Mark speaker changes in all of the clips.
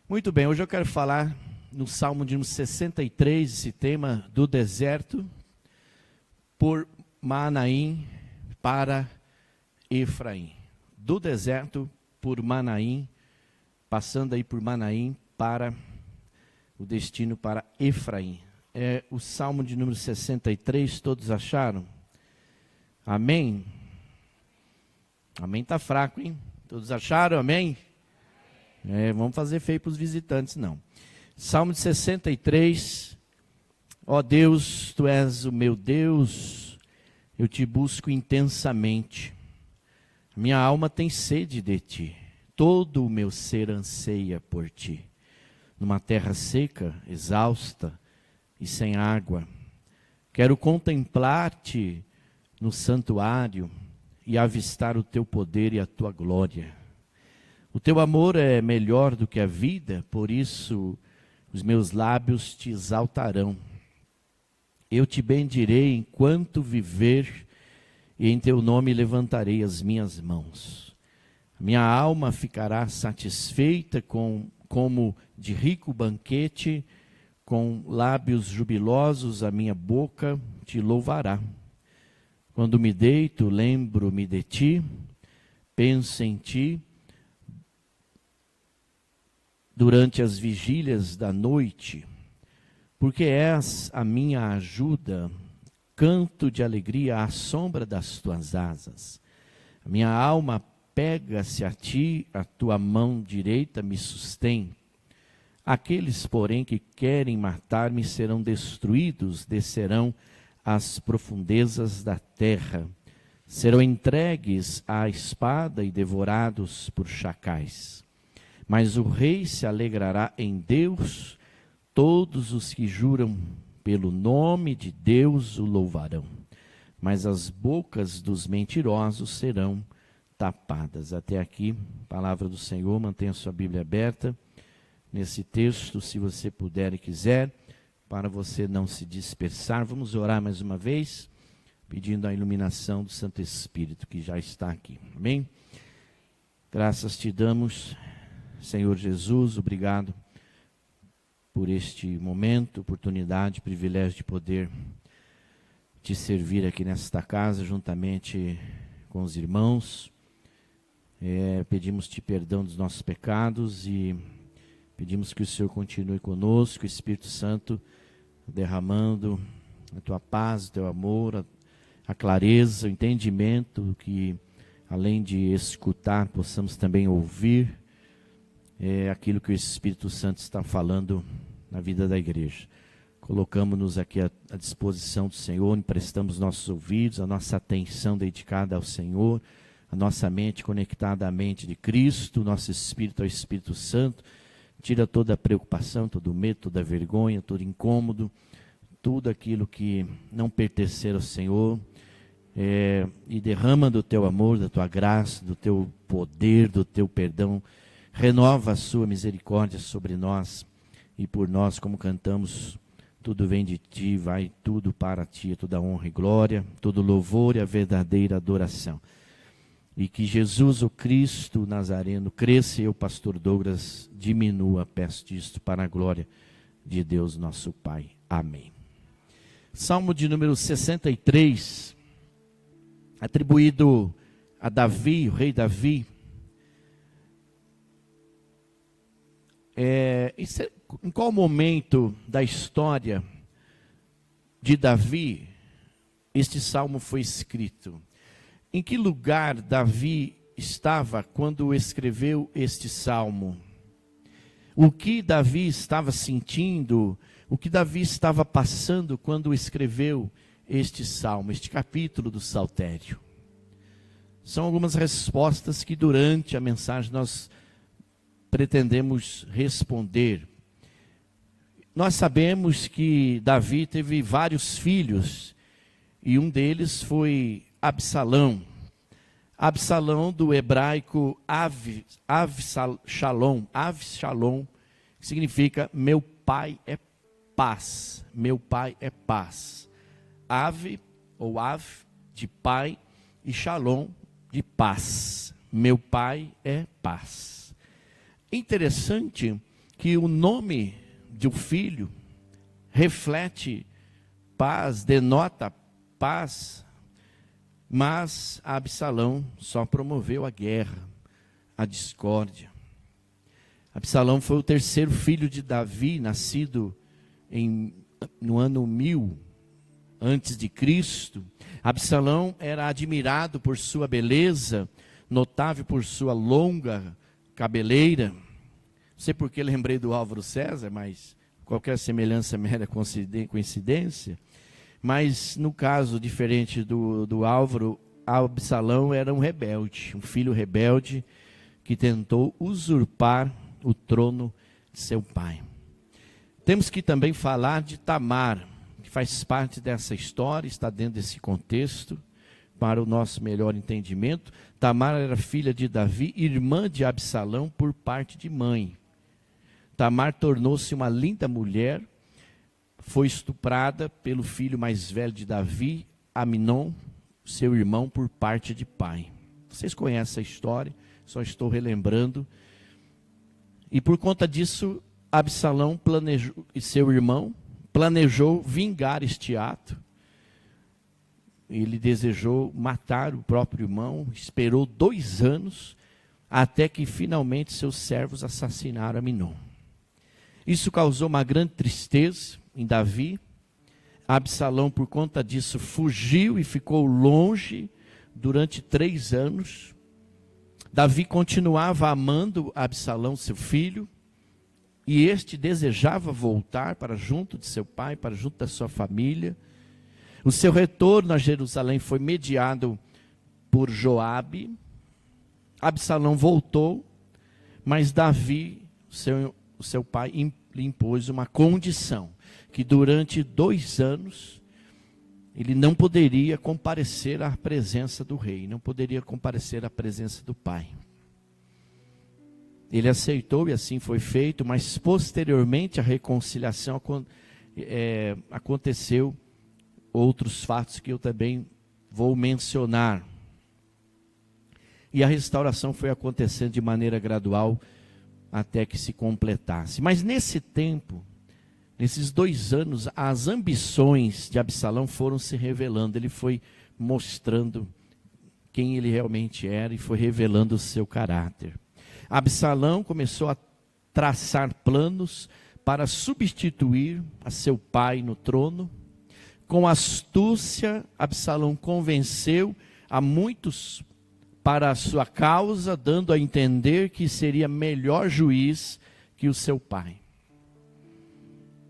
Speaker 1: Muito bem, hoje eu quero falar no Salmo de número 63, esse tema do deserto, por Manaim para Efraim. Do deserto por Manaim, passando aí por Manaim para o destino para Efraim. É o Salmo de número 63, todos acharam? Amém? Amém tá fraco, hein? Todos acharam? Amém? Vamos fazer feio para os visitantes, não. Salmo de 63. Ó Deus, Tu és o meu Deus, eu te busco intensamente. Minha alma tem sede de Ti, todo o meu ser anseia por Ti. Numa terra seca, exausta e sem água, quero contemplar-Te no santuário e avistar o Teu poder e a Tua glória. O Teu amor é melhor do que a vida, por isso os meus lábios Te exaltarão. Eu Te bendirei enquanto viver, e em Teu nome levantarei as minhas mãos. Minha alma ficará satisfeita como de rico banquete, com lábios jubilosos a minha boca Te louvará. Quando me deito, lembro-me de Ti, penso em Ti, durante as vigílias da noite, porque és a minha ajuda, canto de alegria à sombra das tuas asas. A minha alma pega-se a ti, a tua mão direita me sustém. Aqueles, porém, que querem matar-me serão destruídos, descerão às profundezas da terra, serão entregues à espada e devorados por chacais. Mas o rei se alegrará em Deus, todos os que juram pelo nome de Deus o louvarão. Mas as bocas dos mentirosos serão tapadas. Até aqui, palavra do Senhor, mantenha sua Bíblia aberta nesse texto, se você puder e quiser, para você não se dispersar. Vamos orar mais uma vez, pedindo a iluminação do Santo Espírito, que já está aqui. Amém? Graças te damos, Senhor Jesus, obrigado por este momento, oportunidade, privilégio de poder te servir aqui nesta casa, juntamente com os irmãos. Pedimos-te perdão dos nossos pecados e pedimos que o Senhor continue conosco, o Espírito Santo derramando a tua paz, o teu amor, a clareza, o entendimento, que além de escutar, possamos também ouvir aquilo que o Espírito Santo está falando na vida da igreja. Colocamos-nos aqui à disposição do Senhor, emprestamos nossos ouvidos, a nossa atenção dedicada ao Senhor, a nossa mente conectada à mente de Cristo, nosso espírito ao Espírito Santo. Tira toda a preocupação, todo o medo, toda a vergonha, todo incômodo, tudo aquilo que não pertencer ao Senhor, e derrama do teu amor, da tua graça, do teu poder, do teu perdão. Renova a sua misericórdia sobre nós e por nós, como cantamos, tudo vem de ti, vai tudo para ti, toda honra e glória, todo louvor e a verdadeira adoração. E que Jesus, o Cristo Nazareno, cresça e eu, pastor Douglas, diminua, peço isto para a glória de Deus nosso Pai. Amém. Salmo de número 63, atribuído a Davi, o rei Davi. Em qual momento da história de Davi este salmo foi escrito? Em que lugar Davi estava quando escreveu este salmo? O que Davi estava sentindo? O que Davi estava passando quando escreveu este salmo, este capítulo do Saltério? São algumas respostas que durante a mensagem nós pretendemos responder. Nós sabemos que Davi teve vários filhos, e um deles foi Absalão. Absalão, do hebraico Avshalom, que significa meu pai é paz, meu pai é paz. Ave, ou Av, de pai, e Shalom, de paz. Meu pai é paz. Interessante que o nome de um filho reflete paz, denota paz, mas Absalão só promoveu a guerra, a discórdia. Absalão foi o terceiro filho de Davi, nascido no ano 1000 antes de Cristo. Absalão era admirado por sua beleza, notável por sua longa cabeleira. Não sei por que lembrei do Álvaro César, mas qualquer semelhança é mera coincidência. Mas no caso diferente do Álvaro, Absalão era um rebelde, um filho rebelde que tentou usurpar o trono de seu pai. Temos que também falar de Tamar, que faz parte dessa história, está dentro desse contexto, para o nosso melhor entendimento. Tamar era filha de Davi, irmã de Absalão por parte de mãe. Tamar tornou-se uma linda mulher, foi estuprada pelo filho mais velho de Davi, Aminon, seu irmão, por parte de pai. Vocês conhecem a história, só estou relembrando. E por conta disso, Absalão e seu irmão planejou vingar este ato. Ele desejou matar o próprio irmão, esperou 2 anos, até que finalmente seus servos assassinaram Aminon. Isso causou uma grande tristeza em Davi. Absalão, por conta disso, fugiu e ficou longe durante 3 anos. Davi continuava amando Absalão, seu filho, e este desejava voltar para junto de seu pai, para junto da sua família. O seu retorno a Jerusalém foi mediado por Joabe. Absalão voltou, mas Davi, o seu pai, lhe impôs uma condição, que durante 2 anos ele não poderia comparecer à presença do rei, não poderia comparecer à presença do pai. Ele aceitou e assim foi feito, mas posteriormente a reconciliação aconteceu outros fatos que eu também vou mencionar. E a restauração foi acontecendo de maneira gradual até que se completasse. Mas nesse tempo, nesses 2 anos, as ambições de Absalão foram se revelando. Ele foi mostrando quem ele realmente era e foi revelando o seu caráter. Absalão começou a traçar planos para substituir a seu pai no trono. Com astúcia, Absalão convenceu a muitos para a sua causa, dando a entender que seria melhor juiz que o seu pai.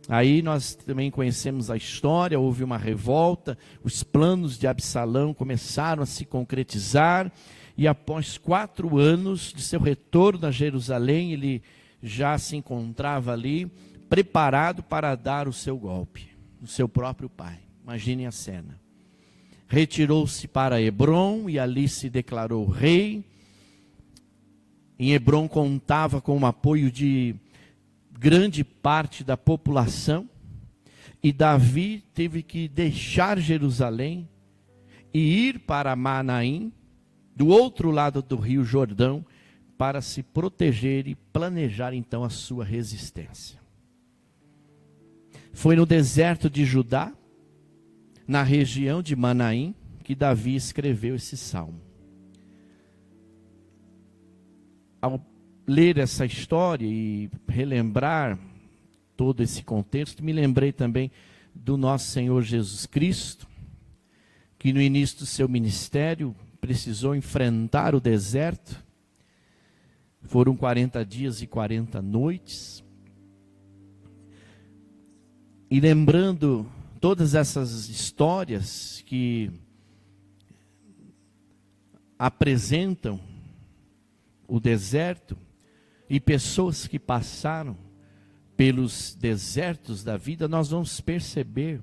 Speaker 1: Aí nós também conhecemos a história, houve uma revolta, os planos de Absalão começaram a se concretizar, e após 4 anos de seu retorno a Jerusalém, ele já se encontrava ali, preparado para dar o seu golpe, no seu próprio pai. Imaginem a cena. Retirou-se para Hebrom e ali se declarou rei. Em Hebrom contava com o apoio de grande parte da população, e Davi teve que deixar Jerusalém e ir para Manaim, do outro lado do rio Jordão, para se proteger e planejar então a sua resistência. Foi no deserto de Judá, na região de Manaim, que Davi escreveu esse salmo. Ao ler essa história e relembrar todo esse contexto, me lembrei também do nosso Senhor Jesus Cristo, que no início do seu ministério precisou enfrentar o deserto. Foram 40 dias e 40 noites. E lembrando todas essas histórias que apresentam o deserto e pessoas que passaram pelos desertos da vida, nós vamos perceber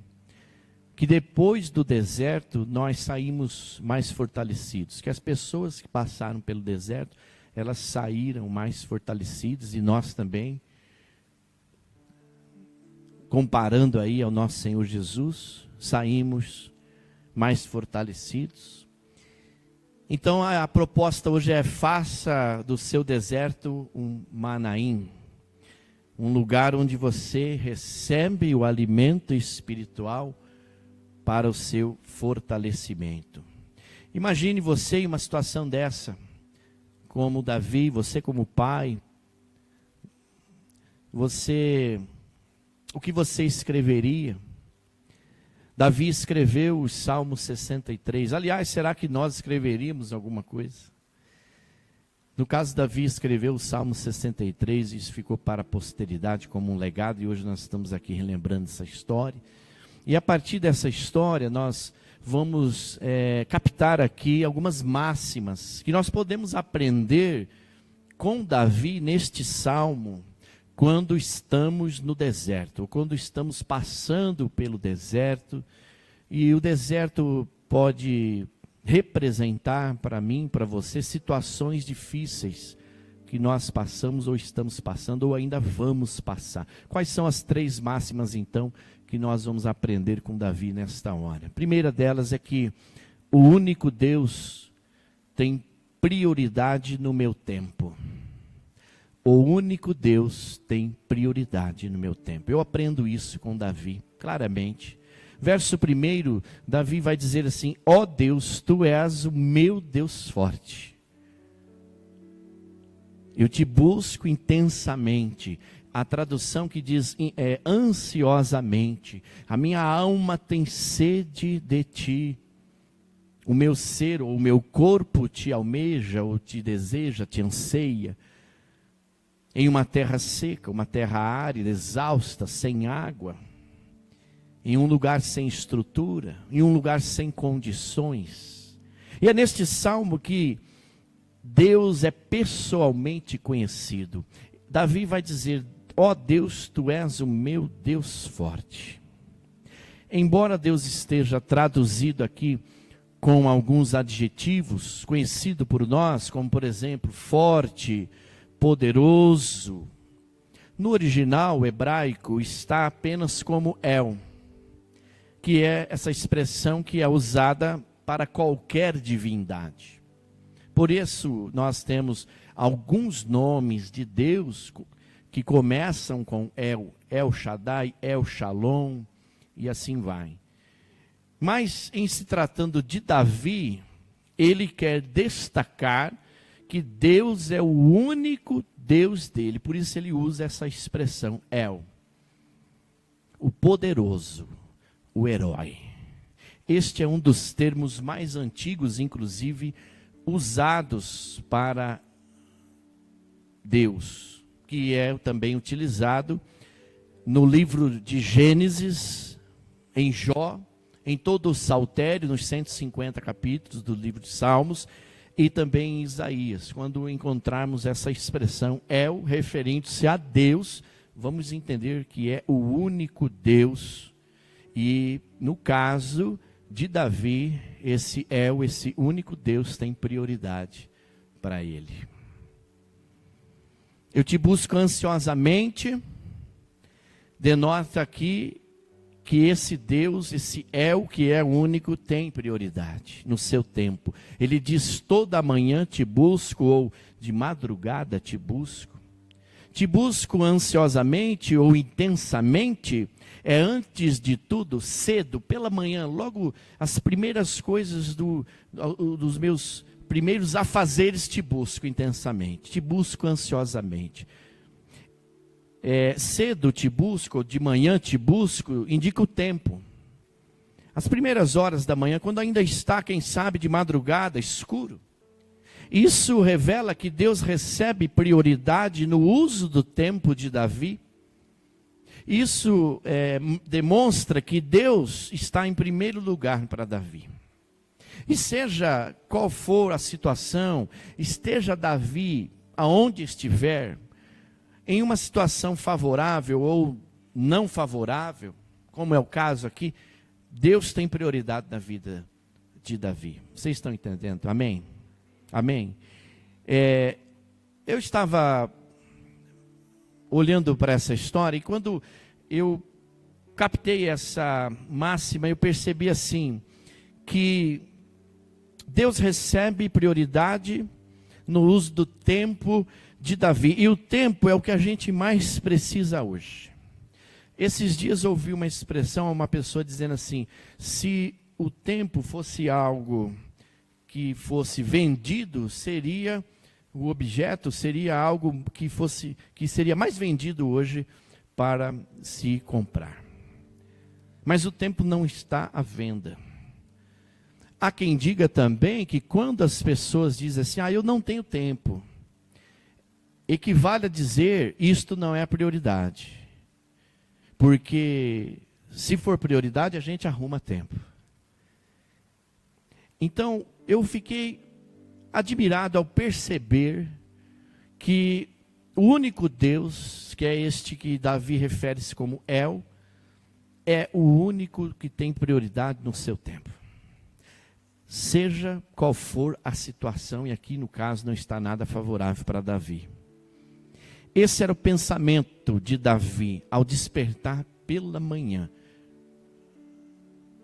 Speaker 1: que depois do deserto nós saímos mais fortalecidos, que as pessoas que passaram pelo deserto, elas saíram mais fortalecidas, e nós também, comparando aí ao nosso Senhor Jesus, saímos mais fortalecidos. Então a proposta hoje é: faça do seu deserto um Manaim. um lugar onde você recebe o alimento espiritual para o seu fortalecimento. Imagine você em uma situação dessa, como Davi, você como pai, o que você escreveria? Davi escreveu o Salmo 63. Aliás, será que nós escreveríamos alguma coisa? No caso, Davi escreveu o Salmo 63, e isso ficou para a posteridade como um legado, e hoje nós estamos aqui relembrando essa história. E a partir dessa história, nós vamos captar aqui algumas máximas que nós podemos aprender com Davi neste Salmo, quando estamos no deserto, ou quando estamos passando pelo deserto, e o deserto pode representar para mim, para você, situações difíceis que nós passamos ou estamos passando ou ainda vamos passar. Quais são as 3 máximas então que nós vamos aprender com Davi nesta hora? A primeira delas é que o único Deus tem prioridade no meu tempo. O único Deus tem prioridade no meu tempo. Eu aprendo isso com Davi, claramente. Verso 1, Davi vai dizer assim: ó Deus, tu és o meu Deus forte. Eu te busco intensamente. A tradução que diz ansiosamente. A minha alma tem sede de ti. O meu ser, ou o meu corpo te almeja, ou te deseja, te anseia. Em uma terra seca, uma terra árida, exausta, sem água. Em um lugar sem estrutura, em um lugar sem condições. E é neste salmo que Deus é pessoalmente conhecido. Davi vai dizer: ó Deus, tu és o meu Deus forte. Embora Deus esteja traduzido aqui com alguns adjetivos, conhecido por nós, como por exemplo, forte, poderoso, no original hebraico está apenas como El, que é essa expressão que é usada para qualquer divindade. Por isso nós temos alguns nomes de Deus que começam com El Shaddai, El Shalom, e assim vai. Mas em se tratando de Davi, ele quer destacar que Deus é o único Deus dele. Por isso ele usa essa expressão, El, o poderoso, o herói. Este é um dos termos mais antigos, inclusive, usados para Deus, que é também utilizado no livro de Gênesis, em Jó, em todo o Saltério, nos 150 capítulos do livro de Salmos, e também em Isaías. Quando encontrarmos essa expressão, El, referente-se a Deus, vamos entender que é o único Deus. E no caso de Davi, esse El, esse único Deus tem prioridade para ele. Eu te busco ansiosamente, denota aqui que esse Deus, esse El, que é único, tem prioridade no seu tempo. Ele diz: toda manhã te busco, ou de madrugada te busco. Te busco ansiosamente ou intensamente, é antes de tudo, cedo, pela manhã, logo as primeiras coisas dos meus primeiros afazeres te busco intensamente, te busco ansiosamente. Cedo te busco, de manhã te busco, indica o tempo. As primeiras horas da manhã, quando ainda está, quem sabe, de madrugada, escuro. Isso revela que Deus recebe prioridade no uso do tempo de Davi. Isso demonstra que Deus está em primeiro lugar para Davi. E seja qual for a situação, esteja Davi aonde estiver, em uma situação favorável ou não favorável, como é o caso aqui, Deus tem prioridade na vida de Davi. Vocês estão entendendo? Amém? Amém? Eu estava olhando para essa história, e quando eu captei essa máxima, eu percebi assim, que Deus recebe prioridade no uso do tempo de Davi. E o tempo é o que a gente mais precisa hoje. Esses dias eu ouvi uma expressão, uma pessoa dizendo assim: se o tempo fosse algo que fosse vendido, seria o objeto, seria algo que seria mais vendido hoje para se comprar. Mas o tempo não está à venda. Há quem diga também que quando as pessoas dizem assim: eu não tenho tempo, equivale a dizer, isto não é prioridade. Porque se for prioridade, a gente arruma tempo. Então, eu fiquei admirado ao perceber que o único Deus, que é este que Davi refere-se como El, é o único que tem prioridade no seu tempo. Seja qual for a situação, e aqui no caso não está nada favorável para Davi. Esse era o pensamento de Davi ao despertar pela manhã.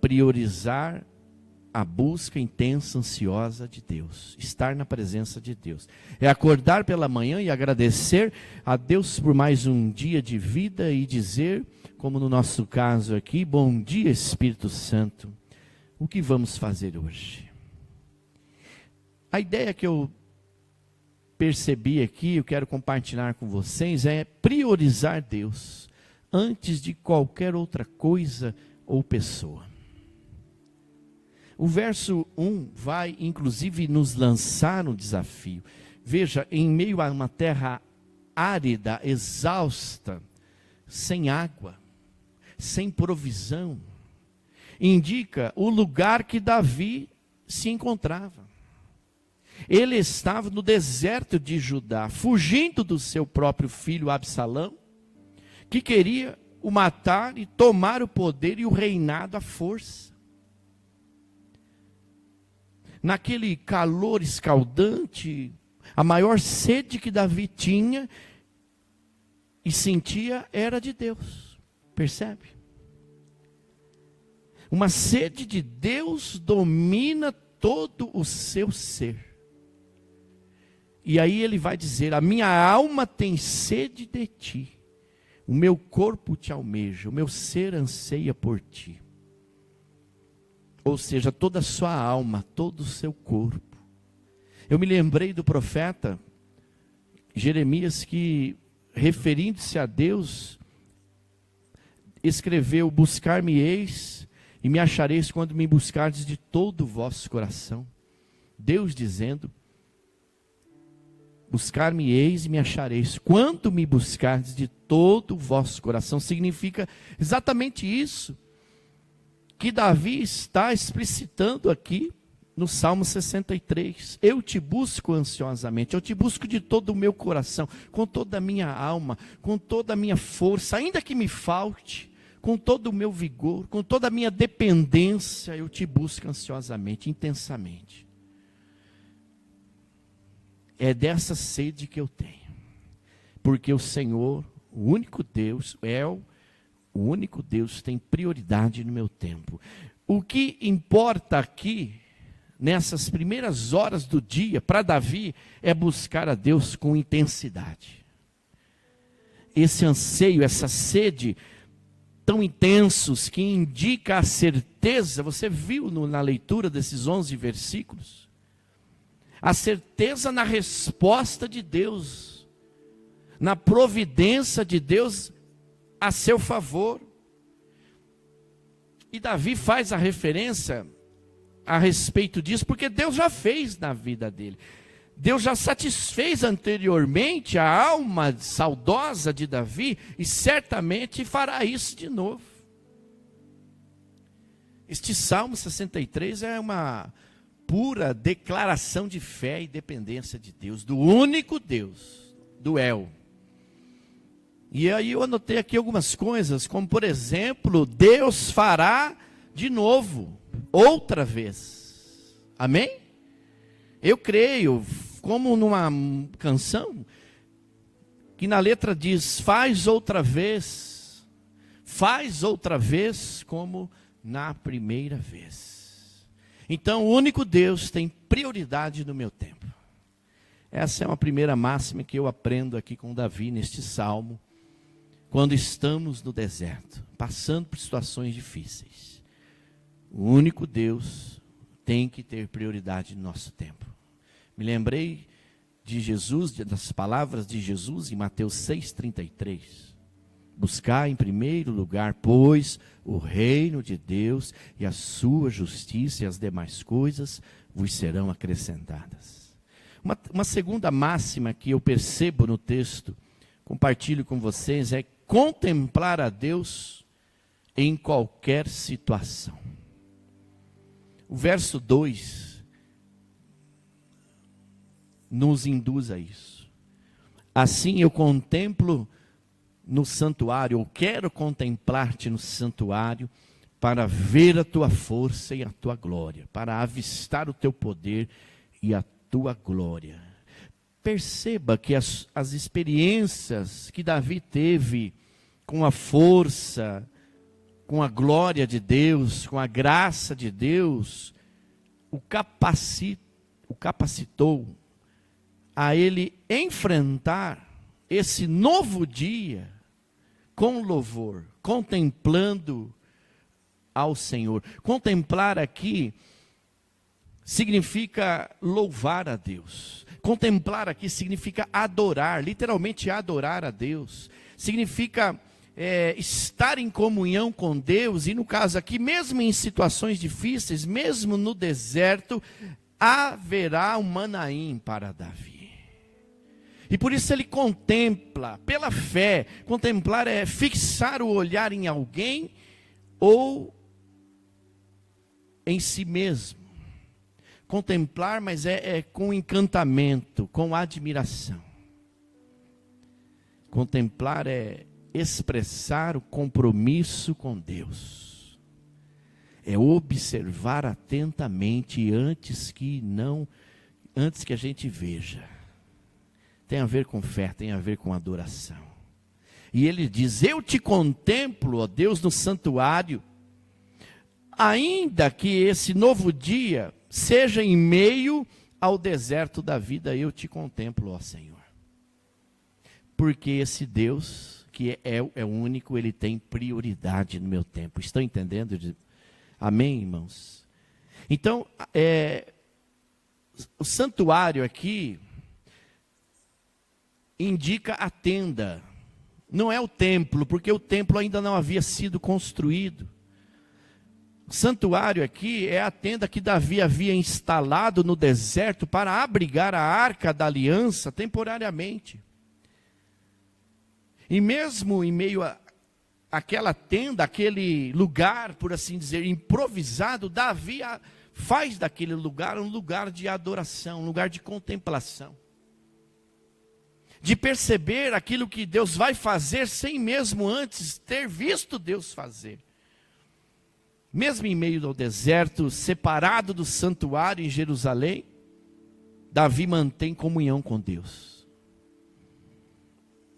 Speaker 1: Priorizar a busca intensa, ansiosa de Deus. Estar na presença de Deus. É acordar pela manhã e agradecer a Deus por mais um dia de vida e dizer, como no nosso caso aqui: bom dia, Espírito Santo. O que vamos fazer hoje? A ideia que eu percebi aqui, eu quero compartilhar com vocês, é priorizar Deus antes de qualquer outra coisa ou pessoa. O verso 1 vai inclusive nos lançar um desafio. Veja, em meio a uma terra árida, exausta, sem água, sem provisão, indica o lugar que Davi se encontrava. Ele estava no deserto de Judá, fugindo do seu próprio filho Absalão, que queria o matar e tomar o poder e o reinado à força. Naquele calor escaldante, a maior sede que Davi tinha e sentia era de Deus. Percebe? Uma sede de Deus domina todo o seu ser. E aí ele vai dizer: a minha alma tem sede de ti, o meu corpo te almeja, o meu ser anseia por ti. Ou seja, toda a sua alma, todo o seu corpo. Eu me lembrei do profeta Jeremias, que, referindo-se a Deus, escreveu: buscar-me-eis e me achareis quando me buscardes de todo o vosso coração. Deus dizendo: buscar-me-eis e me achareis quando me buscardes de todo o vosso coração. Significa exatamente isso que Davi está explicitando aqui no Salmo 63. Eu te busco ansiosamente, eu te busco de todo o meu coração, com toda a minha alma, com toda a minha força, ainda que me falte, com todo o meu vigor, com toda a minha dependência, eu te busco ansiosamente, intensamente. É dessa sede que eu tenho, porque o Senhor, o único Deus, o único Deus tem prioridade no meu tempo. O que importa aqui, nessas primeiras horas do dia, para Davi, é buscar a Deus com intensidade. Esse anseio, essa sede tão intensos, que indica a certeza, você viu na leitura desses 11 versículos, a certeza na resposta de Deus, na providência de Deus a seu favor. E Davi faz a referência a respeito disso, porque Deus já fez na vida dele. Deus já satisfez anteriormente a alma saudosa de Davi, e certamente fará isso de novo. Este Salmo 63 é uma pura declaração de fé e dependência de Deus, do único Deus, do El. E aí eu anotei aqui algumas coisas, como por exemplo, Deus fará de novo, outra vez. Amém? Eu creio, como numa canção, que na letra diz: faz outra vez, como na primeira vez. Então o único Deus tem prioridade no meu tempo. Essa é uma primeira máxima que eu aprendo aqui com Davi neste salmo. Quando estamos no deserto, passando por situações difíceis, o único Deus tem que ter prioridade no nosso tempo. Me lembrei de Jesus, das palavras de Jesus em Mateus 6,33. Buscar em primeiro lugar, pois, o reino de Deus e a sua justiça, e as demais coisas vos serão acrescentadas. Uma segunda máxima que eu percebo no texto, compartilho com vocês, é contemplar a Deus em qualquer situação. O verso 2 nos induz a isso. Assim eu contemplo no santuário, eu quero contemplar-te no santuário, para ver a tua força e a tua glória, para avistar o teu poder e a tua glória. Perceba que as experiências que Davi teve com a força, com a glória de Deus, com a graça de Deus, o capacitou a ele enfrentar esse novo dia com louvor, contemplando ao Senhor. Contemplar aqui significa louvar a Deus. Contemplar aqui significa adorar, literalmente adorar a Deus. Significa estar em comunhão com Deus, e no caso aqui, mesmo em situações difíceis, mesmo no deserto, haverá um Manaim para Davi. E por isso ele contempla, pela fé. Contemplar é fixar o olhar em alguém ou em si mesmo. Contemplar, mas é com encantamento, com admiração. Contemplar é expressar o compromisso com Deus. É observar atentamente antes que a gente veja. Tem a ver com fé, tem a ver com adoração. E ele diz: eu te contemplo, ó Deus, no santuário, ainda que esse novo dia seja em meio ao deserto da vida, eu te contemplo, ó Senhor. Porque esse Deus, que é o único, ele tem prioridade no meu tempo. Estão entendendo? Amém, irmãos? Então, o santuário aqui indica a tenda. Não é o templo, porque o templo ainda não havia sido construído. O santuário aqui é a tenda que Davi havia instalado no deserto para abrigar a arca da aliança temporariamente. E mesmo em meio àquela tenda, aquele lugar, por assim dizer, improvisado, Davi faz daquele lugar um lugar de adoração, um lugar de contemplação. De perceber aquilo que Deus vai fazer sem mesmo antes ter visto Deus fazer. Mesmo em meio ao deserto, separado do santuário em Jerusalém, Davi mantém comunhão com Deus.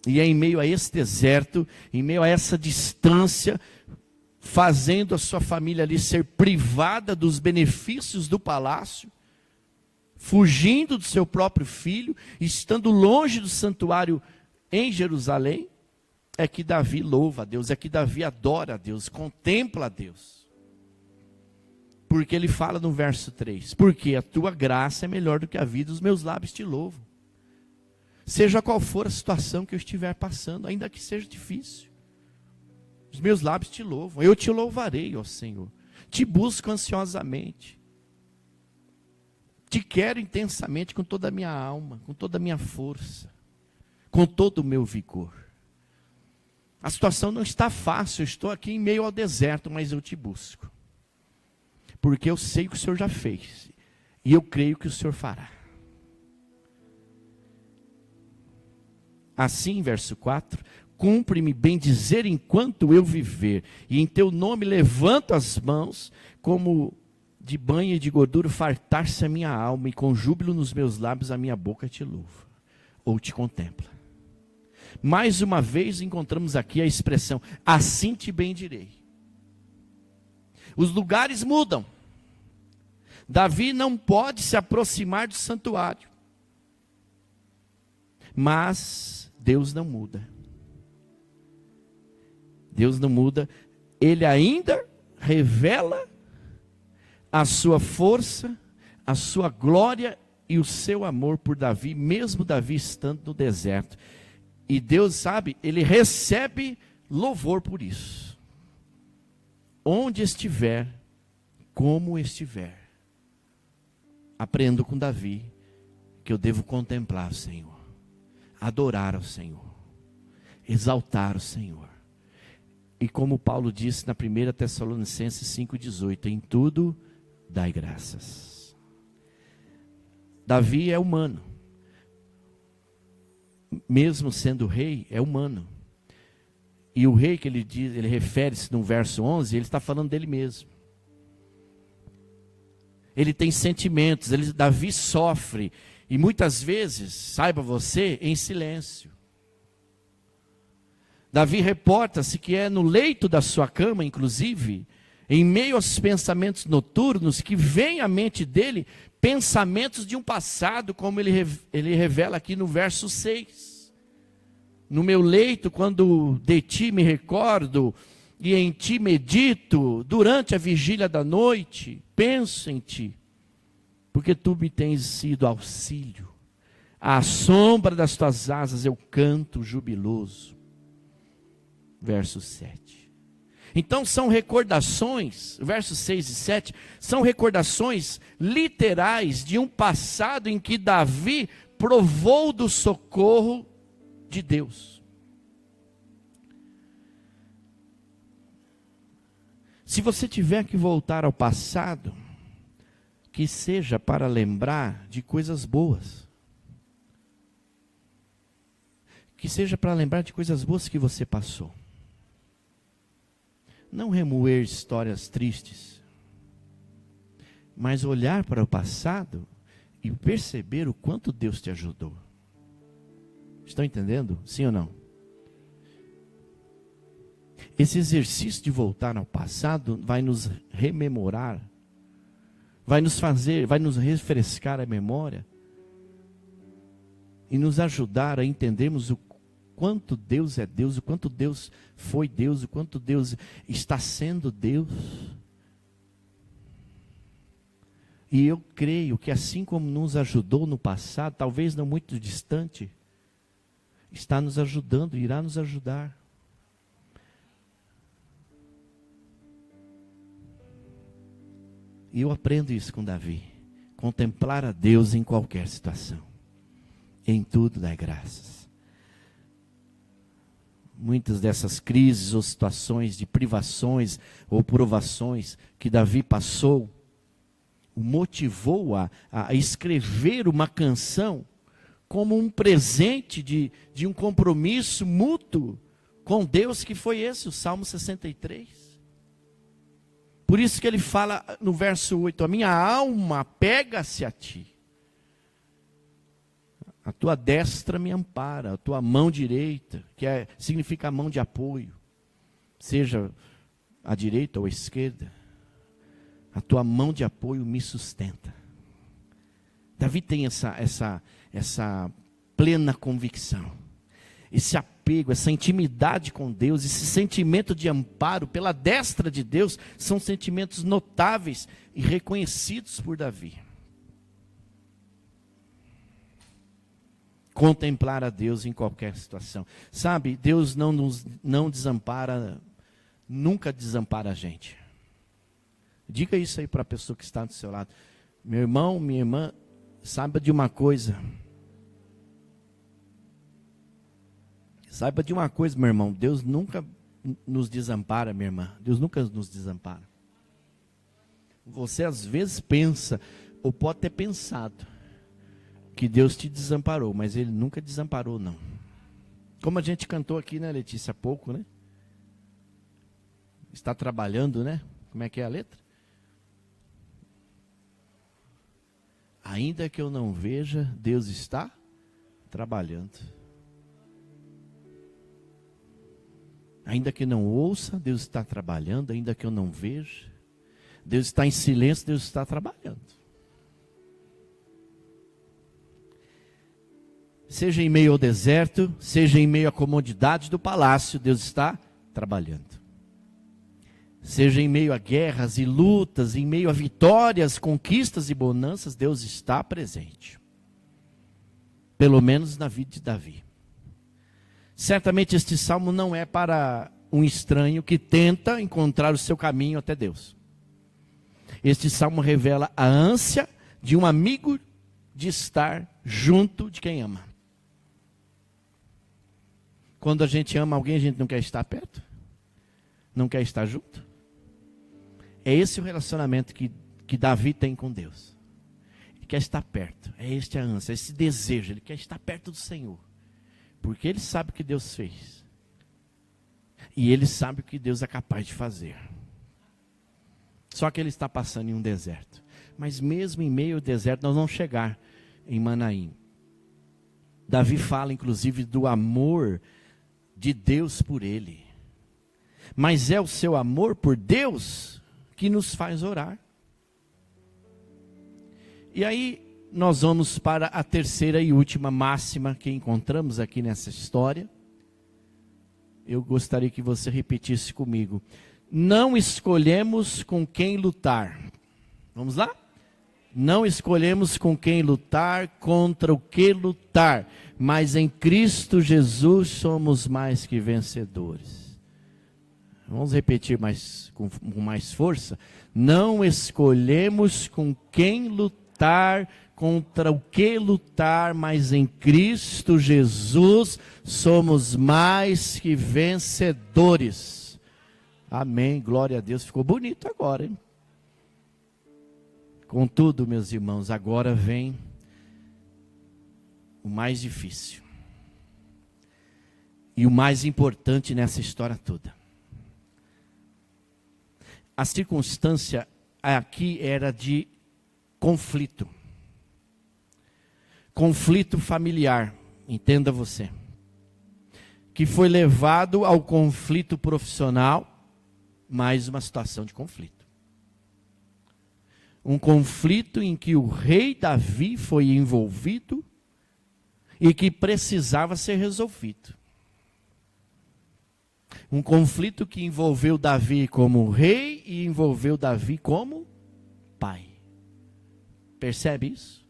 Speaker 1: E é em meio a esse deserto, em meio a essa distância, fazendo a sua família ali ser privada dos benefícios do palácio, fugindo do seu próprio filho, estando longe do santuário em Jerusalém, é que Davi louva a Deus, é que Davi adora a Deus, contempla a Deus. Porque ele fala no verso 3, porque a tua graça é melhor do que a vida, os meus lábios te louvam. Seja qual for a situação que eu estiver passando, ainda que seja difícil, os meus lábios te louvam, eu te louvarei, ó Senhor, te busco ansiosamente, te quero intensamente com toda a minha alma, com toda a minha força, com todo o meu vigor. A situação não está fácil, eu estou aqui em meio ao deserto, mas eu te busco. Porque eu sei que o Senhor já fez, e eu creio que o Senhor fará. Assim, verso 4, cumpre-me bem dizer enquanto eu viver, e em teu nome levanto as mãos, como de banho e de gordura fartar-se a minha alma, e com júbilo nos meus lábios a minha boca te louva, ou te contempla. Mais uma vez encontramos aqui a expressão, assim te bendirei. Os lugares mudam. Davi não pode se aproximar do santuário. Mas Deus não muda. Deus não muda. Ele ainda revela a sua força, a sua glória e o seu amor por Davi, mesmo Davi estando no deserto. E Deus, sabe, ele recebe louvor por isso. Onde estiver, como estiver, aprendo com Davi que eu devo contemplar o Senhor, adorar ao Senhor, exaltar o Senhor. E como Paulo disse na 1 Tessalonicenses 5,18, em tudo dai graças. Davi é humano. Mesmo sendo rei, é humano. E o rei que ele diz, ele refere-se no verso 11, ele está falando dele mesmo. Ele tem sentimentos, Davi sofre. E muitas vezes, saiba você, em silêncio. Davi reporta-se que é no leito da sua cama, inclusive, em meio aos pensamentos noturnos, que vem à mente dele pensamentos de um passado, como ele revela aqui no verso 6. No meu leito, quando de ti me recordo, e em ti medito, durante a vigília da noite, penso em ti, porque tu me tens sido auxílio. À sombra das tuas asas eu canto jubiloso. Verso 7. Então são recordações, versos 6 e 7, são recordações literais de um passado em que Davi provou do socorro de Deus. Se você tiver que voltar ao passado, que seja para lembrar de coisas boas. Que seja para lembrar de coisas boas que você passou. Não remoer histórias tristes, mas olhar para o passado e perceber o quanto Deus te ajudou. Estão entendendo? Sim ou não? Esse exercício de voltar ao passado vai nos rememorar, vai nos refrescar a memória e nos ajudar a entendermos o quanto Deus é Deus, o quanto Deus foi Deus, o quanto Deus está sendo Deus. E eu creio que assim como nos ajudou no passado, talvez não muito distante, está nos ajudando, irá nos ajudar. E eu aprendo isso com Davi. Contemplar a Deus em qualquer situação. Em tudo dai graças. Muitas dessas crises ou situações de privações ou provações que Davi passou, o motivou a escrever uma canção como um presente de um compromisso mútuo com Deus, que foi esse, o Salmo 63. Por isso que ele fala no verso 8, a minha alma pega-se a ti. A tua destra me ampara, a tua mão direita, significa a mão de apoio, seja a direita ou a esquerda, a tua mão de apoio me sustenta. Davi tem essa plena convicção, esse apego, essa intimidade com Deus, esse sentimento de amparo pela destra de Deus, são sentimentos notáveis e reconhecidos por Davi. Contemplar a Deus em qualquer situação. Sabe, Deus não desampara, nunca desampara a gente. Diga isso aí para a pessoa que está do seu lado. Meu irmão, minha irmã, saiba de uma coisa. Saiba de uma coisa, meu irmão. Deus nunca nos desampara, minha irmã. Deus nunca nos desampara. Você às vezes pensa, ou pode ter pensado, que Deus te desamparou, mas Ele nunca desamparou, não. Como a gente cantou aqui, né, Letícia, há pouco, né? Está trabalhando, né? Como é que é a letra? Ainda que eu não veja, Deus está trabalhando. Ainda que não ouça, Deus está trabalhando. Ainda que eu não veja, Deus está em silêncio, Deus está trabalhando. seja em meio ao deserto, seja em meio à comodidade do palácio, Deus está trabalhando. Seja em meio a guerras e lutas, em meio a vitórias, conquistas e bonanças, Deus está presente. Pelo menos na vida de Davi. Certamente este salmo não é para um estranho que tenta encontrar o seu caminho até Deus. Este salmo revela a ânsia de um amigo de estar junto de quem ama. Quando a gente ama alguém, a gente não quer estar perto? Não quer estar junto? É esse o relacionamento que Davi tem com Deus. Ele quer estar perto. É este a ânsia, esse desejo. Ele quer estar perto do Senhor. Porque ele sabe o que Deus fez. E ele sabe o que Deus é capaz de fazer. Só que ele está passando em um deserto. Mas mesmo em meio ao deserto, nós vamos chegar em Manaim. Davi fala inclusive do amor de Deus por ele. Mas é o seu amor por Deus que nos faz orar. E aí nós vamos para a terceira e última máxima que encontramos aqui nessa história. Eu gostaria que você repetisse comigo. Não escolhemos com quem lutar. Vamos lá? Não escolhemos com quem lutar, contra o que lutar. Mas em Cristo Jesus somos mais que vencedores. Vamos repetir com mais força. Não escolhemos com quem lutar, contra o que lutar, mas em Cristo Jesus somos mais que vencedores. Amém, glória a Deus. Ficou bonito agora, hein? Contudo, meus irmãos, agora vem o mais difícil. E o mais importante nessa história toda. A circunstância aqui era de conflito. Conflito familiar, entenda você. Que foi levado ao conflito profissional, mais uma situação de conflito. Um conflito em que o rei Davi foi envolvido e que precisava ser resolvido. Um conflito que envolveu Davi como rei e envolveu Davi como pai. Percebe isso?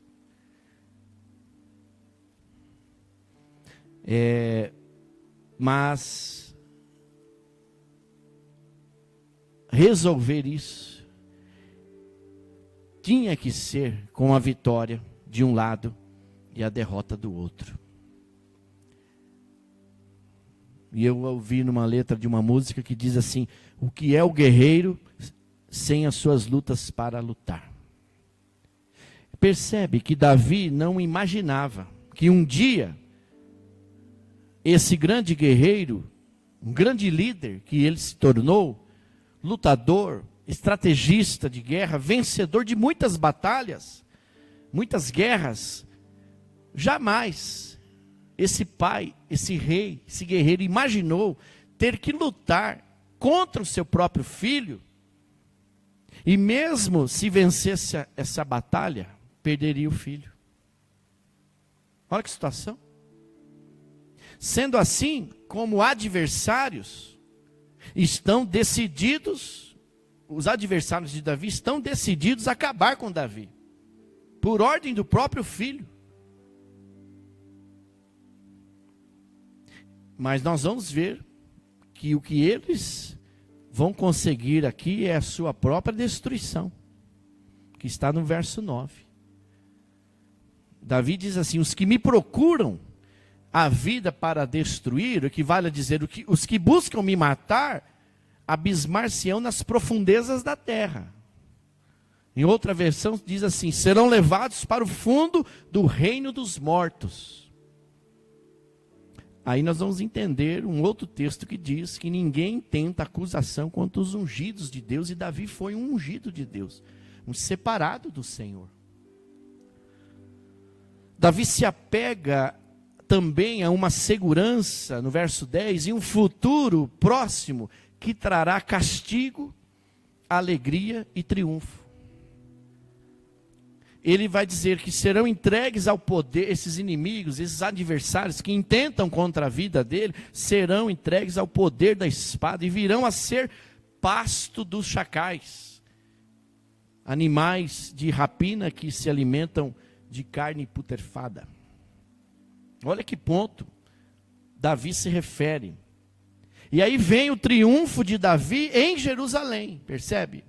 Speaker 1: Mas resolver isso tinha que ser com a vitória de um lado e a derrota do outro. E eu ouvi numa letra de uma música que diz assim: o que é o guerreiro sem as suas lutas para lutar? Percebe que Davi não imaginava que um dia esse grande guerreiro, um grande líder que ele se tornou, lutador, estrategista de guerra, vencedor de muitas batalhas, muitas guerras, jamais esse pai, esse rei, esse guerreiro imaginou ter que lutar contra o seu próprio filho. E mesmo se vencesse essa batalha, perderia o filho. Olha que situação. Sendo assim, como adversários, estão decididos, os adversários de Davi estão decididos a acabar com Davi, por ordem do próprio filho. Mas nós vamos ver que o que eles vão conseguir aqui é a sua própria destruição, que está no verso 9. Davi diz assim: os que me procuram a vida para destruir, equivale a dizer, os que buscam me matar, abismar-se-ão nas profundezas da terra. Em outra versão diz assim: serão levados para o fundo do reino dos mortos. Aí nós vamos entender um outro texto que diz que ninguém tenta acusação contra os ungidos de Deus, e Davi foi um ungido de Deus, um separado do Senhor. Davi se apega também a uma segurança, no verso 10, em um futuro próximo que trará castigo, alegria e triunfo. ele vai dizer que serão entregues ao poder, esses inimigos, esses adversários que intentam contra a vida dele, serão entregues ao poder da espada e virão a ser pasto dos chacais, animais de rapina que se alimentam de carne putrefada. Olha que ponto Davi se refere. E aí vem o triunfo de Davi em Jerusalém, percebe?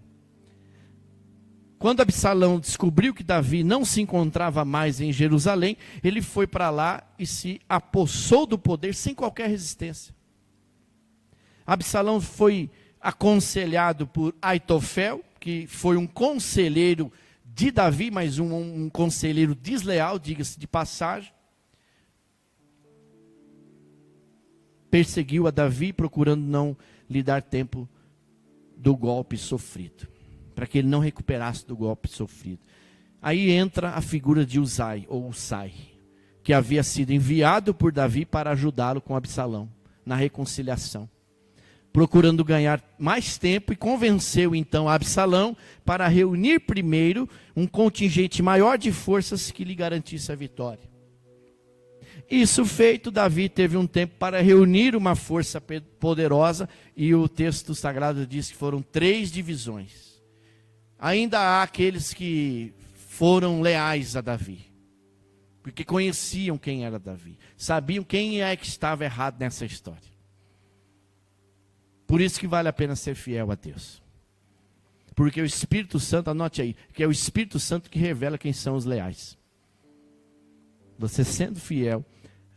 Speaker 1: Quando Absalão descobriu que Davi não se encontrava mais em Jerusalém, ele foi para lá e se apossou do poder sem qualquer resistência. Absalão foi aconselhado por Aitofel, que foi um conselheiro de Davi, mas um conselheiro desleal, diga-se de passagem. Perseguiu a Davi, procurando não lhe dar tempo do golpe sofrido, para que ele não recuperasse do golpe sofrido. Aí entra a figura de Uzai, ou Usai, que havia sido enviado por Davi para ajudá-lo com Absalão, na reconciliação, procurando ganhar mais tempo, e convenceu então Absalão para reunir primeiro um contingente maior de forças que lhe garantisse a vitória. Isso feito, Davi teve um tempo para reunir uma força poderosa, e o texto sagrado diz que foram 3 divisões. Ainda há aqueles que foram leais a Davi, porque conheciam quem era Davi, sabiam quem é que estava errado nessa história. Por isso que vale a pena ser fiel a Deus, porque o Espírito Santo, anote aí, que é o Espírito Santo que revela quem são os leais. Você sendo fiel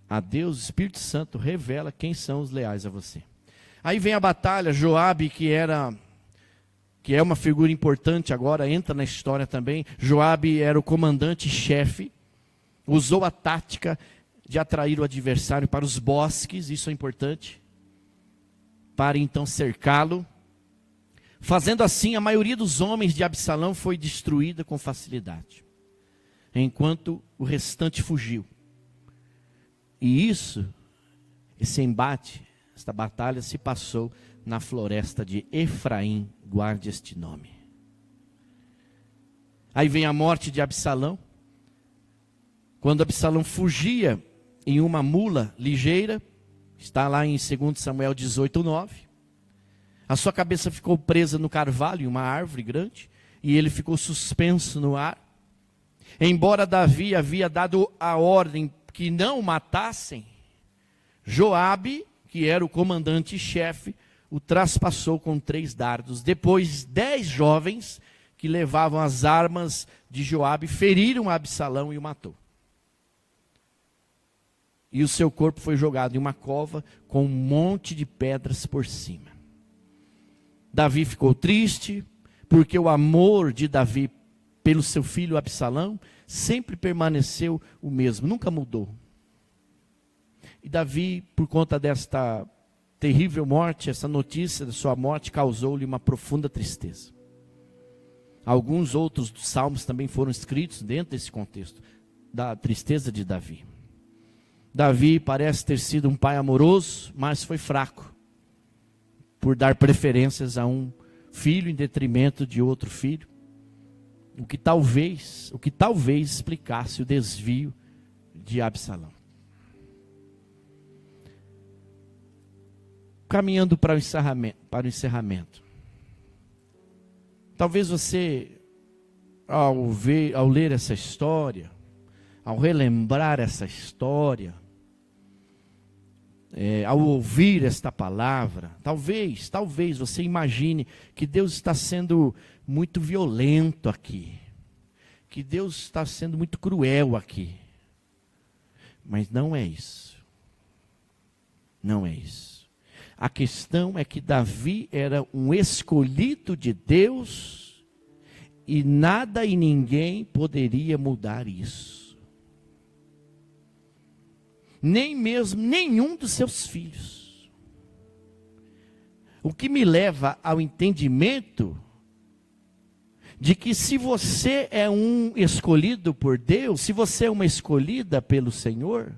Speaker 1: a Deus, o Espírito Santo revela quem são os leais a você. Aí vem a batalha. Joabe, que é uma figura importante agora, entra na história também. Joabe era o comandante-chefe, usou a tática de atrair o adversário para os bosques, isso é importante, para então cercá-lo. Fazendo assim, a maioria dos homens de Absalão foi destruída com facilidade, enquanto o restante fugiu. E esse embate, esta batalha se passou na floresta de Efraim, guarde este nome. Aí vem a morte de Absalão. Quando Absalão fugia em uma mula ligeira, está lá em 2 Samuel 18:9, a sua cabeça ficou presa no carvalho, em uma árvore grande, e ele ficou suspenso no ar. Embora Davi havia dado a ordem que não o matassem, Joabe, que era o comandante-chefe, o traspassou com 3 dardos. Depois 10 jovens que levavam as armas de Joabe feriram Absalão e o matou. E o seu corpo foi jogado em uma cova com um monte de pedras por cima. Davi ficou triste, porque o amor de Davi pelo seu filho Absalão sempre permaneceu o mesmo, nunca mudou. E Davi, por conta desta terrível morte, essa notícia da sua morte causou-lhe uma profunda tristeza. Alguns outros salmos também foram escritos dentro desse contexto, da tristeza de Davi. Davi parece ter sido um pai amoroso, mas foi fraco, por dar preferências a um filho em detrimento de outro filho. O que talvez explicasse o desvio de Absalão. Caminhando para o encerramento. Talvez você, ao ler essa história, ao relembrar essa história, ao ouvir esta palavra, talvez você imagine que Deus está sendo muito violento aqui, que Deus está sendo muito cruel aqui. Mas não é isso. Não é isso. A questão é que Davi era um escolhido de Deus e nada e ninguém poderia mudar isso. Nem mesmo nenhum dos seus filhos. O que me leva ao entendimento de que se você é um escolhido por Deus, se você é uma escolhida pelo Senhor,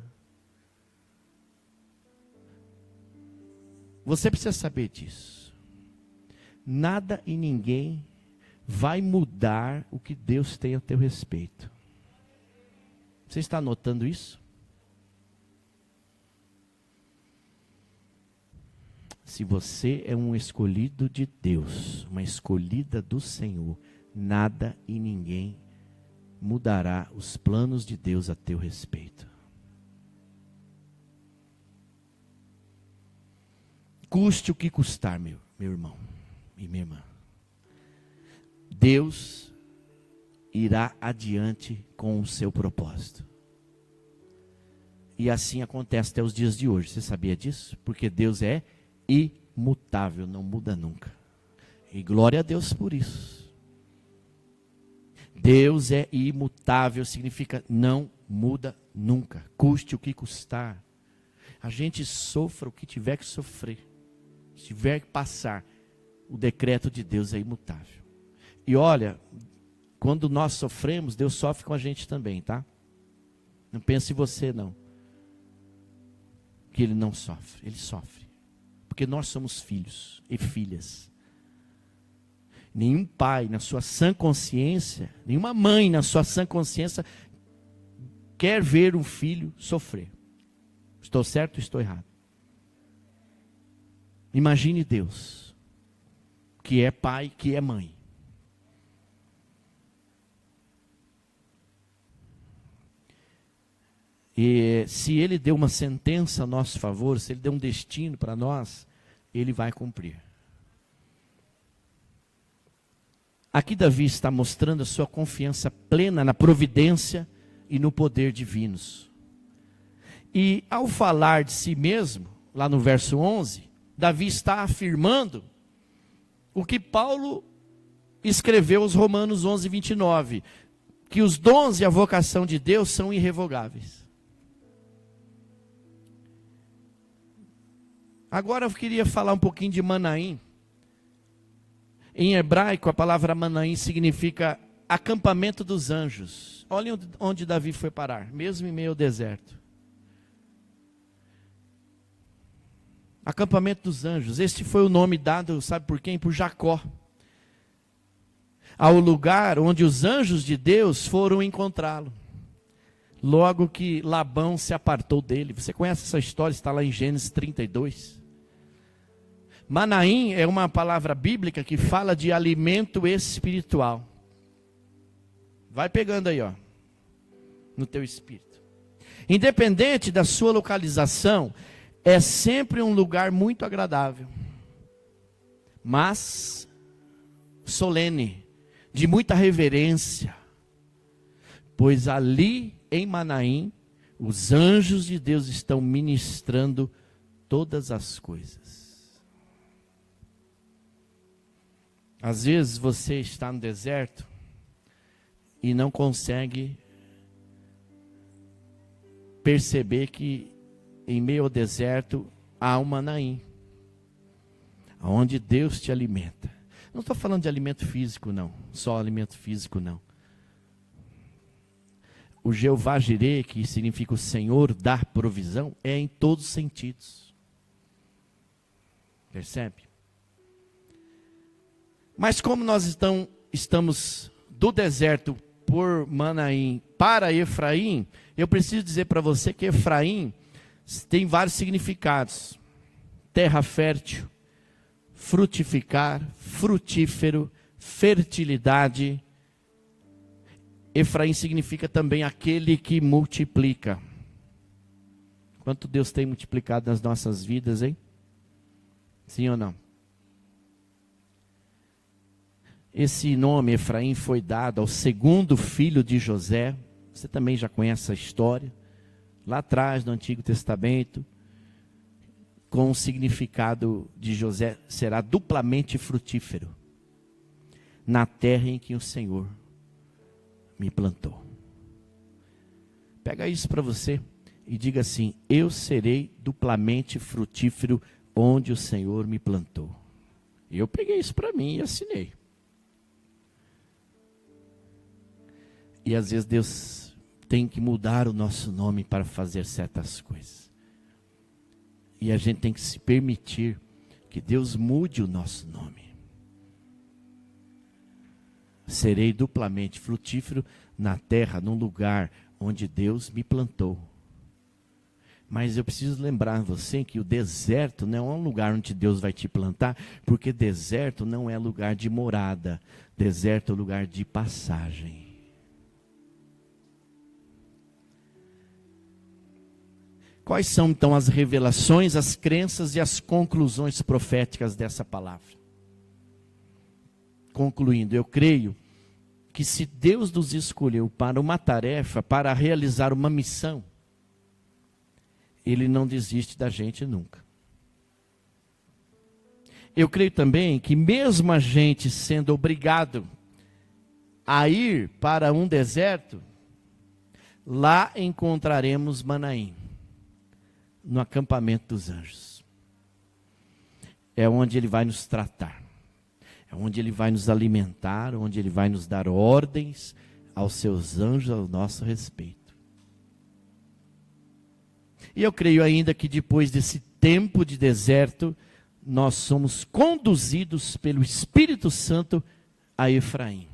Speaker 1: você precisa saber disso. Nada e ninguém vai mudar o que Deus tem a teu respeito. Você está notando isso? Se você é um escolhido de Deus, uma escolhida do Senhor, nada e ninguém mudará os planos de Deus a teu respeito. Custe o que custar, meu irmão e minha irmã. Deus irá adiante com o seu propósito. E assim acontece até os dias de hoje. Você sabia disso? Porque Deus é imutável, não muda nunca. E glória a Deus por isso. Deus é imutável, significa não muda nunca. Custe o que custar. A gente sofra o que tiver que sofrer. Se tiver que passar, o decreto de Deus é imutável. E olha, quando nós sofremos, Deus sofre com a gente também, tá? Não pense em você não. Que Ele não sofre, Ele sofre. Porque nós somos filhos e filhas. Nenhum pai na sua sã consciência, nenhuma mãe na sua sã consciência quer ver um filho sofrer. Estou certo ou estou errado? Imagine Deus, que é pai, que é mãe. E se Ele deu uma sentença a nosso favor, se Ele deu um destino para nós, Ele vai cumprir. Aqui Davi está mostrando a sua confiança plena na providência e no poder divinos. E ao falar de si mesmo, lá no verso 11, Davi está afirmando o que Paulo escreveu aos Romanos 11, 29, que os dons e a vocação de Deus são irrevogáveis. Agora eu queria falar um pouquinho de Manaim. Em hebraico, a palavra Manaim significa acampamento dos anjos. Olhem onde Davi foi parar, mesmo em meio ao deserto. Acampamento dos anjos. Este foi o nome dado, sabe por quem? Por Jacó. Ao lugar onde os anjos de Deus foram encontrá-lo. Logo que Labão se apartou dele. Você conhece essa história, está lá em Gênesis 32. Manaim é uma palavra bíblica que fala de alimento espiritual. Vai pegando aí, ó, no teu espírito. Independente da sua localização, é sempre um lugar muito agradável, mas solene, de muita reverência, pois ali em Manaim, os anjos de Deus estão ministrando todas as coisas. Às vezes você está no deserto e não consegue perceber que em meio ao deserto há um Manaim, onde Deus te alimenta. Não estou falando de alimento físico não, só alimento físico não. O Jeová Jireh, que significa o Senhor dar provisão, é em todos os sentidos. Percebe? Mas como nós estamos do deserto por Manaim para Efraim, eu preciso dizer para você que Efraim tem vários significados. Terra fértil, frutificar, frutífero, fertilidade. Efraim significa também aquele que multiplica. Quanto Deus tem multiplicado nas nossas vidas, hein? Sim ou não? Esse nome Efraim foi dado ao segundo filho de José. Você também já conhece a história. Lá atrás, no Antigo Testamento, com o significado de José, será duplamente frutífero na terra em que o Senhor me plantou. Pega isso para você e diga assim: eu serei duplamente frutífero onde o Senhor me plantou. Eu peguei isso para mim e assinei. E às vezes Deus tem que mudar o nosso nome para fazer certas coisas. E a gente tem que se permitir que Deus mude o nosso nome. Serei duplamente frutífero na terra, num lugar onde Deus me plantou. Mas eu preciso lembrar você que o deserto não é um lugar onde Deus vai te plantar, porque deserto não é lugar de morada, deserto é lugar de passagem. Quais são então as revelações, as crenças e as conclusões proféticas dessa palavra? Concluindo, eu creio que se Deus nos escolheu para uma tarefa, para realizar uma missão, Ele não desiste da gente nunca. Eu creio também que mesmo a gente sendo obrigado a ir para um deserto, lá encontraremos Manaim, no acampamento dos anjos. É onde Ele vai nos tratar, é onde Ele vai nos alimentar, onde Ele vai nos dar ordens aos seus anjos ao nosso respeito. E eu creio ainda que depois desse tempo de deserto, nós somos conduzidos pelo Espírito Santo a Efraim.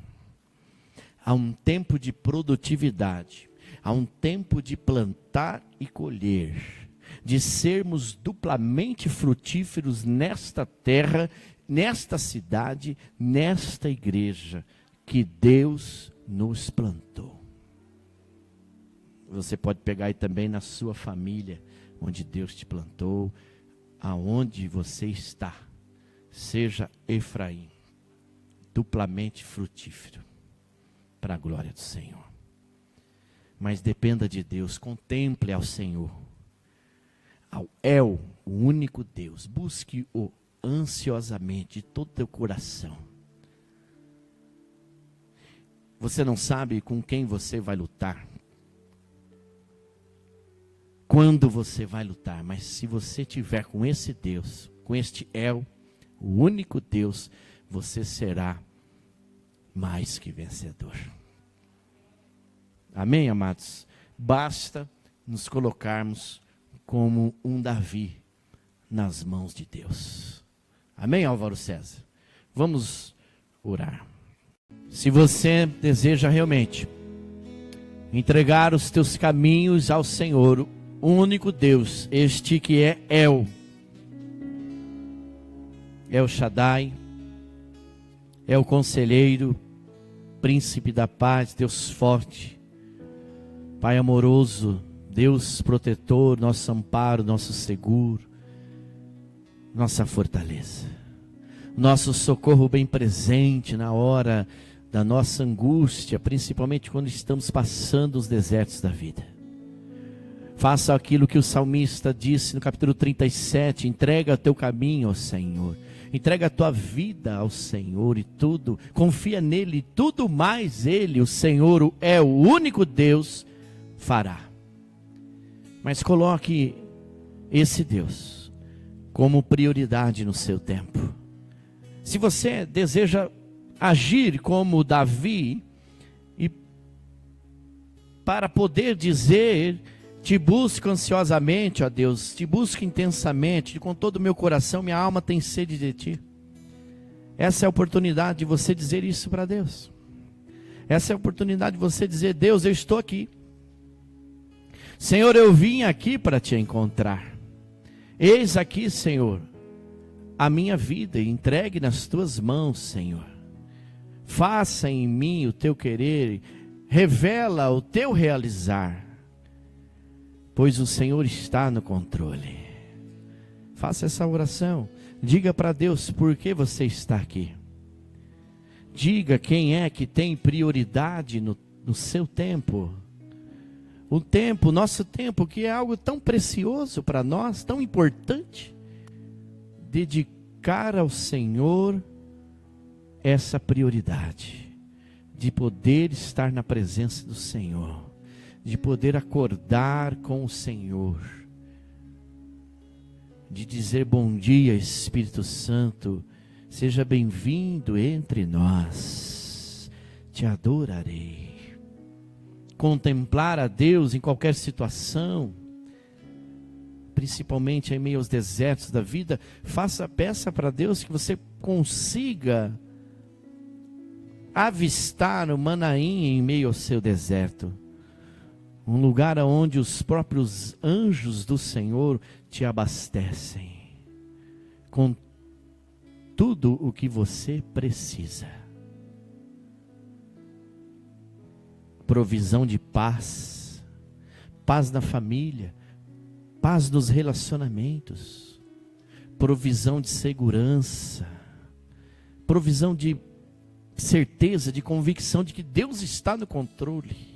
Speaker 1: Há um tempo de produtividade, há um tempo de plantar e colher, de sermos duplamente frutíferos nesta terra, nesta cidade, nesta igreja que Deus nos plantou. Você pode pegar aí também na sua família, onde Deus te plantou, aonde você está. Seja Efraim, duplamente frutífero, para a glória do Senhor. Mas dependa de Deus, contemple ao Senhor, ao El, o único Deus. Busque-o ansiosamente, de todo o teu coração. Você não sabe com quem você vai lutar, quando você vai lutar, mas se você tiver com esse Deus, com este El, o único Deus, você será mais que vencedor. Amém, amados? Basta nos colocarmos como um Davi nas mãos de Deus. Amém, Álvaro César? Vamos orar. Se você deseja realmente entregar os teus caminhos ao Senhor, o único Deus, este que é El Shaddai, é o conselheiro, príncipe da paz, Deus forte, Pai amoroso, Deus protetor, nosso amparo, nosso seguro, nossa fortaleza, nosso socorro bem presente na hora da nossa angústia, principalmente quando estamos passando os desertos da vida. Faça aquilo que o salmista disse no capítulo 37, entrega o teu caminho ao Senhor, entrega a tua vida ao Senhor e tudo, confia nele, tudo mais ele, o Senhor é o único Deus, fará. Mas coloque esse Deus como prioridade no seu tempo. Se você deseja agir como Davi, e para poder dizer: te busco ansiosamente, ó Deus, te busco intensamente, com todo o meu coração, minha alma tem sede de ti. Essa é a oportunidade de você dizer isso para Deus. Essa é a oportunidade de você dizer: Deus, eu estou aqui. Senhor, eu vim aqui para te encontrar. Eis aqui, Senhor, a minha vida, entregue nas tuas mãos, Senhor. Faça em mim o teu querer, revela o teu realizar, pois o Senhor está no controle. Faça essa oração. Diga para Deus por que você está aqui. Diga quem é que tem prioridade no seu tempo. O tempo, nosso tempo, que é algo tão precioso para nós, tão importante. Dedicar ao Senhor essa prioridade. De poder estar na presença do Senhor. De poder acordar com o Senhor, de dizer: bom dia, Espírito Santo, seja bem-vindo entre nós, te adorarei. Contemplar a Deus em qualquer situação, principalmente em meio aos desertos da vida. Peça para Deus que você consiga avistar o Manaim em meio ao seu deserto. Um lugar onde os próprios anjos do Senhor te abastecem com tudo o que você precisa. Provisão de paz, paz na família, paz nos relacionamentos, provisão de segurança, provisão de certeza, de convicção de que Deus está no controle.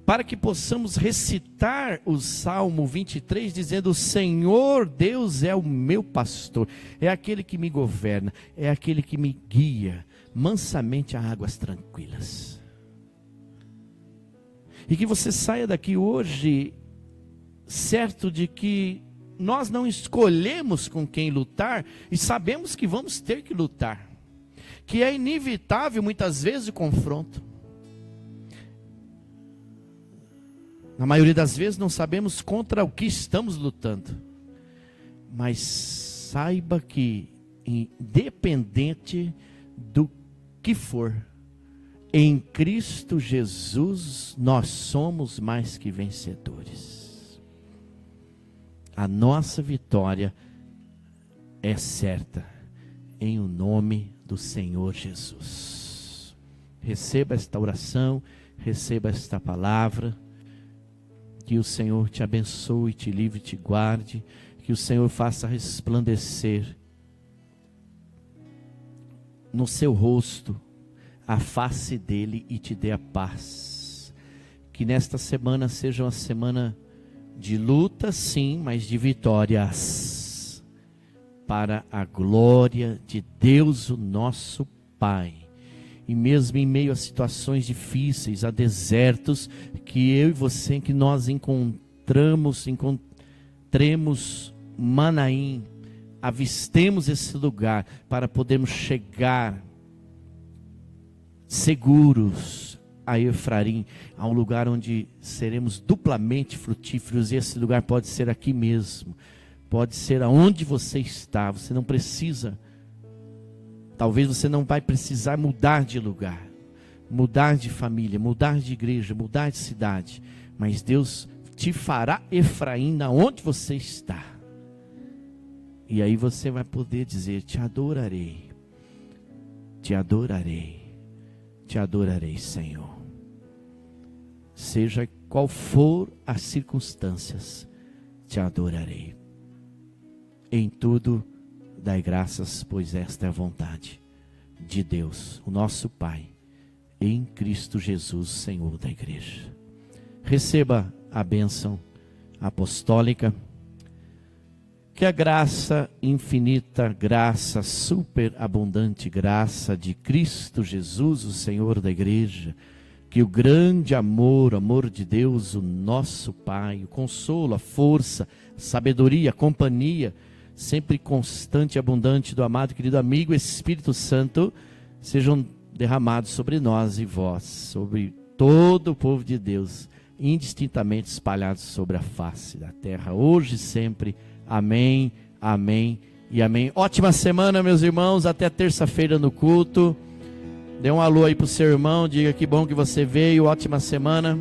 Speaker 1: Para que possamos recitar o Salmo 23, dizendo: o Senhor Deus é o meu pastor, é aquele que me governa, é aquele que me guia mansamente a águas tranquilas. E que você saia daqui hoje certo de que nós não escolhemos com quem lutar, e sabemos que vamos ter que lutar, que é inevitável muitas vezes o confronto. Na maioria das vezes não sabemos contra o que estamos lutando, mas saiba que, independente do que for, em Cristo Jesus nós somos mais que vencedores. A nossa vitória é certa, em o nome do Senhor Jesus. Receba esta oração, receba esta palavra. Que o Senhor te abençoe, te livre, te guarde. Que o Senhor faça resplandecer no seu rosto a face dele e te dê a paz. Que nesta semana seja uma semana de luta, sim, mas de vitórias, para a glória de Deus, o nosso Pai. E mesmo em meio a situações difíceis, a desertos, que eu e você, que nós encontremos Manaim, avistemos esse lugar para podermos chegar seguros a Efraim, a um lugar onde seremos duplamente frutíferos. E esse lugar pode ser aqui mesmo, pode ser aonde você está. Você não precisa, talvez você não vai precisar mudar de lugar, mudar de família, mudar de igreja, mudar de cidade, mas Deus te fará Efraim na onde você está. E aí você vai poder dizer: te adorarei, te adorarei, te adorarei, Senhor. Seja qual for as circunstâncias, te adorarei. Em tudo dai graças, pois esta é a vontade de Deus, o nosso Pai, em Cristo Jesus, Senhor da igreja. Receba a bênção apostólica. Que a graça infinita, graça superabundante, graça de Cristo Jesus, o Senhor da igreja, que o grande amor, amor de Deus, o nosso Pai, o consolo, a força, a sabedoria, a companhia, sempre constante e abundante do amado e querido amigo Espírito Santo, sejam derramados sobre nós e vós, sobre todo o povo de Deus, indistintamente espalhados sobre a face da terra, hoje e sempre. Amém, amém e amém. Ótima semana, meus irmãos, até terça-feira no culto. Dê um alô aí pro seu irmão, diga que bom que você veio, ótima semana.